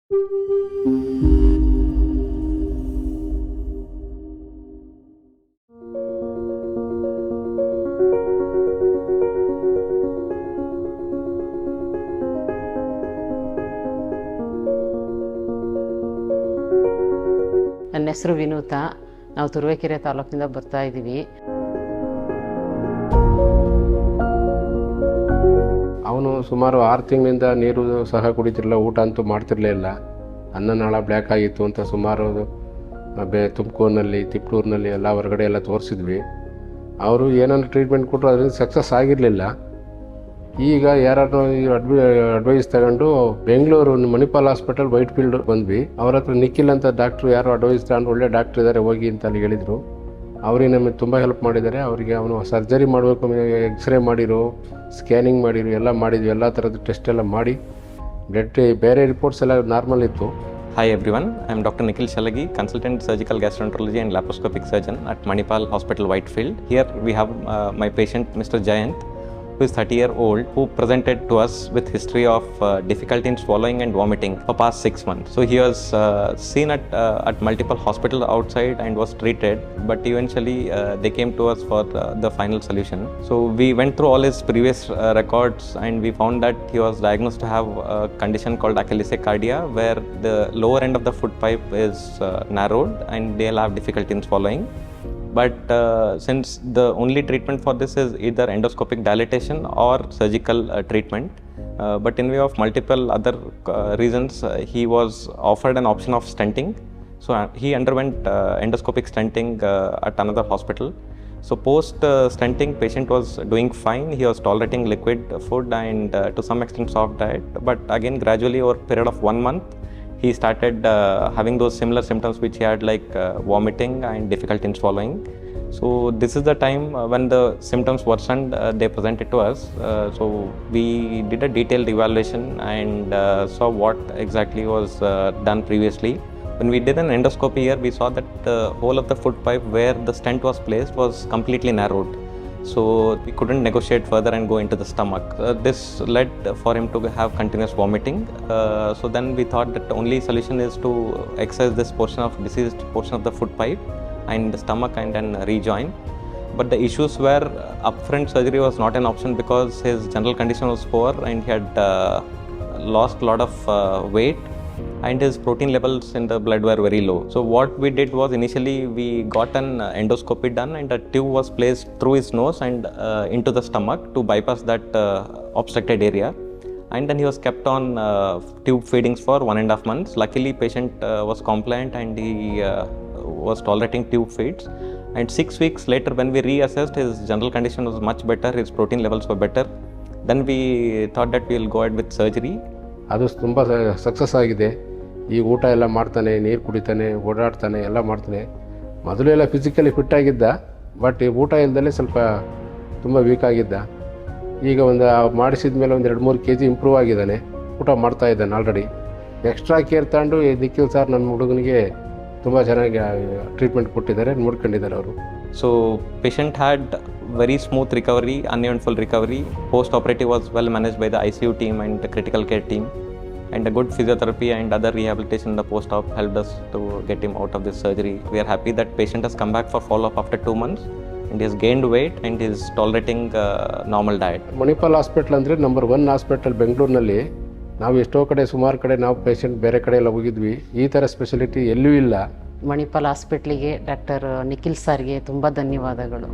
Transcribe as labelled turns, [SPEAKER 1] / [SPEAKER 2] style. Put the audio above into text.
[SPEAKER 1] ನನ್ನ ಹೆಸರು ವಿನೂತಾ. ನಾವು ತುರುವೇಕೆರೆ ತಾಲೂಕಿನಿಂದ ಬರ್ತಾ ಇದ್ದೀವಿ.
[SPEAKER 2] ಅವನು ಸುಮಾರು 6 ತಿಂಗಳಿಂದ ನೀರು ಸಹ ಕುಡಿತಿರಲಿಲ್ಲ, ಊಟ ಅಂತೂ ಮಾಡ್ತಿರಲಿಲ್ಲ. ಅನ್ನನಾಳ ಬ್ಲ್ಯಾಕ್ ಆಗಿತ್ತು ಅಂತ ಸುಮಾರು ತುಮಕೂರಿನಲ್ಲಿ, ತಿಪ್ಟೂರಿನಲ್ಲಿ ಎಲ್ಲ ಹೊರಗಡೆ ಎಲ್ಲ ತೋರಿಸಿದ್ವಿ. ಅವರು ಏನಾದ್ರು ಟ್ರೀಟ್ಮೆಂಟ್ ಕೊಟ್ಟರು, ಅದರಿಂದ ಸಕ್ಸಸ್ ಆಗಿರಲಿಲ್ಲ. ಈಗ ಯಾರು ಅಡ್ವೈಸ್ ತಗೊಂಡು ಬೆಂಗಳೂರು ಮಣಿಪಾಲ್ ಹಾಸ್ಪಿಟಲ್ ವೈಟ್ಫೀಲ್ಡ್ ಬಂದ್ವಿ. ಅವ್ರ ಹತ್ರ ನಿಖಿಲ್ ಅಂತ ಡಾಕ್ಟ್ರು ಯಾರು ಅಡ್ವೈಸ್ ತಗೊಂಡು ಒಳ್ಳೆ ಡಾಕ್ಟ್ರ್ ಇದ್ದಾರೆ ಹೋಗಿ ಅಂತ ಅಲ್ಲಿ ಹೇಳಿದರು. ಅವ್ರಿಗೆ ನಮಗೆ ತುಂಬ ಹೆಲ್ಪ್ ಮಾಡಿದ್ದಾರೆ. ಅವರಿಗೆ ಅವನು ಸರ್ಜರಿ ಮಾಡಬೇಕು, ಎಕ್ಸ್ರೇ ಮಾಡಿರು, ಸ್ಕ್ಯಾನಿಂಗ್ ಮಾಡಿರು, ಎಲ್ಲ ಮಾಡಿದ್ವಿ. ಎಲ್ಲ ಥರದ ಟೆಸ್ಟ್ ಎಲ್ಲ ಮಾಡಿ ಬ್ಲಡ್ ಬೇರೆ ರಿಪೋರ್ಟ್ಸ್ ಎಲ್ಲ ನಾರ್ಮಲ್ ಇತ್ತು.
[SPEAKER 3] Hi everyone, I am Dr. Nikhil Shellagi, consultant surgical gastroenterology and laparoscopic surgeon at Manipal Hospital Whitefield. Here we have my patient Mr. Jayanth, who is 30-year-old, who presented to us with history of difficulty in swallowing and vomiting for past 6 months. So he was seen at multiple hospitals outside and was treated, but eventually they came to us for the final solution. So we went through all his previous records and we found that he was diagnosed to have a condition called achylisacardia, where the lower end of the food pipe is narrowed and they'll have difficulty in swallowing. But since the only treatment for this is either endoscopic dilatation or surgical treatment, but in view of multiple other reasons, he was offered an option of stenting. So he underwent endoscopic stenting at another hospital. So post stenting, patient was doing fine. He was tolerating liquid food and to some extent soft diet. But again, gradually over a period of 1 month, he started having those similar symptoms which he had, like vomiting and difficulty in swallowing. So this is the time when the symptoms worsened, they presented to us. So we did a detailed evaluation and saw what exactly was done previously. When we did an endoscopy here, we saw that the whole of the food pipe where the stent was placed was completely narrowed. So we couldn't negotiate further and go into the stomach. This led for him to have continuous vomiting. So then we thought that the only solution is to excise this diseased portion of the food pipe and the stomach and then rejoin. But the issues were upfront surgery was not an option because his general condition was poor and he had lost a lot of weight, and his protein levels in the blood were very low. So what we did was, initially we got an endoscopy done and a tube was placed through his nose and into the stomach to bypass that obstructed area. And then he was kept on tube feedings for 1.5 months. Luckily patient was compliant and he was tolerating tube feeds. And 6 weeks later, when we reassessed, his general condition was much better, his protein levels were better. Then we thought that we will go ahead with surgery.
[SPEAKER 2] ಅದು ತುಂಬ success ಆಗಿದೆ. ಈಗ ಊಟ ಎಲ್ಲ ಮಾಡ್ತಾನೆ, ನೀರು ಕುಡಿತಾನೆ, ಓಡಾಡ್ತಾನೆ, ಎಲ್ಲ ಮಾಡ್ತಾನೆ. ಮೊದಲು ಎಲ್ಲ ಫಿಸಿಕಲಿ ಫಿಟ್ ಆಗಿದ್ದ, ಬಟ್ ಈ ಊಟ ಇಲ್ದಲೇ ಸ್ವಲ್ಪ ತುಂಬ ವೀಕ್ ಆಗಿದ್ದ. ಈಗ ಮಾಡಿಸಿದ ಮೇಲೆ 2-3 kg ಇಂಪ್ರೂವ್ ಆಗಿದ್ದಾನೆ. ಊಟ ಮಾಡ್ತಾ ಇದ್ದಾನೆ ಆಲ್ರೆಡಿ. ಎಕ್ಸ್ಟ್ರಾ ಕೇರ್ ತಗೊಂಡು ನಿಖಿಲ್ ಸರ್ ನನ್ನ ಹುಡುಗನಿಗೆ ತುಂಬ ಚೆನ್ನಾಗಿ ಟ್ರೀಟ್ಮೆಂಟ್ ಕೊಟ್ಟಿದ್ದಾರೆ, ನೋಡ್ಕೊಂಡಿದ್ದಾರೆ ಅವರು.
[SPEAKER 3] So patient had very smooth recovery, uneventful recovery. Post-operative was well managed by the ICU team and the critical care team, and a good physiotherapy and other rehabilitation in the post-op helped us to get him out of this surgery. We are happy that patient has come back for follow-up after 2 months and he has gained weight and is tolerating normal diet.
[SPEAKER 2] Manipal hospital ಅಂದರೆ number 1 hospital ಬೆಂಗಳೂರಿನಲ್ಲಿ. ನಾವು ಎಷ್ಟೋ ಕಡೆ, ಸುಮಾರು ಕಡೆ ನಾವು patient ಬೇರೆ ಕಡೆ ಎಲ್ಲ ಹೋಗಿದ್ವಿ. ಈ ಥರ ಸ್ಪೆಷಾಲಿಟಿ ಎಲ್ಲೂ ಇಲ್ಲ.
[SPEAKER 1] ಮಣಿಪಾಲ್ ಹಾಸ್ಪಿಟ್ಲಿಗೆ ಡಾಕ್ಟರ್ ನಿಖಿಲ್ ಸರ್ಗೆ ತುಂಬ ಧನ್ಯವಾದಗಳು.